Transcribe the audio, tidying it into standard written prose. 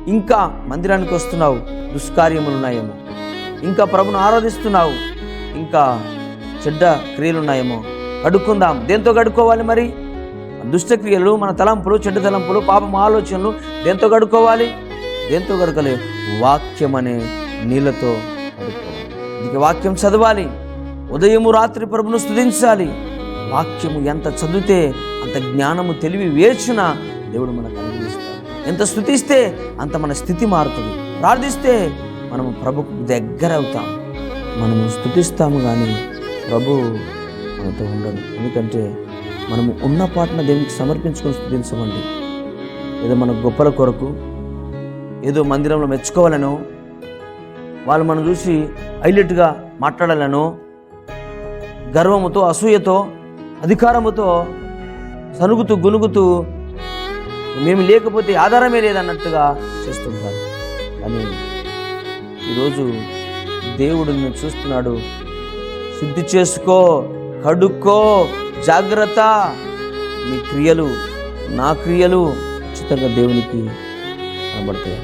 ఇంకా మందిరానికి వస్తున్నావు, దుష్కార్యములు ఉన్నాయేమో, ఇంకా ప్రభును ఆరాధిస్తున్నావు, ఇంకా చెడ్డ క్రియలు ఉన్నాయేమో, కడుక్కుందాం. దేంతో కడుక్కోవాలి మరి? దుష్టక్రియలు, మన తలంపులు, చెడ్డ తలంపులు, పాపం ఆలోచనలు దేంతో కడుక్కోవాలి? దేంతో కడుకోలే? వాక్యం అనే నీళ్ళతో కడుక్కోవాలి. అందుకే వాక్యం చదవాలి, ఉదయము రాత్రి ప్రభును స్తుతించాలి. వాక్యము ఎంత చదివితే అంత జ్ఞానము, తెలివి, వేర్చున దేవుడు మనకు అనుగ్రహిస్తాడు. ఎంత స్తుతిస్తే అంత మన స్థితి మారుతుంది. ప్రార్థిస్తే మనము ప్రభుకు దగ్గర అవుతాం. మనము స్తుతిస్తాము కానీ ప్రభు మనతో ఉండదు. ఎందుకంటే మనము ఉన్న పాటన దేవునికి సమర్పించుకొని స్తుతించమండి. ఏదో మన గొప్పల కొరకు, ఏదో మందిరంలో మెచ్చుకోవాలనో, వాళ్ళు మనం చూసి హైలైట్గా మాట్లాడాలనో, గర్వముతో, అసూయతో, అధికారముతో సనుగుతూ గునుగుతూ మేము లేకపోతే ఆధారమే లేదన్నట్టుగా చేస్తుంటారు. కానీ ఈరోజు దేవుడు నిన్ను చూస్తున్నాడు. శుద్ధి చేసుకో, కడుక్కో, జాగ్రత్త. నీ క్రియలు, నా క్రియలు ఖచ్చితంగా దేవునికి కనబడతాయి.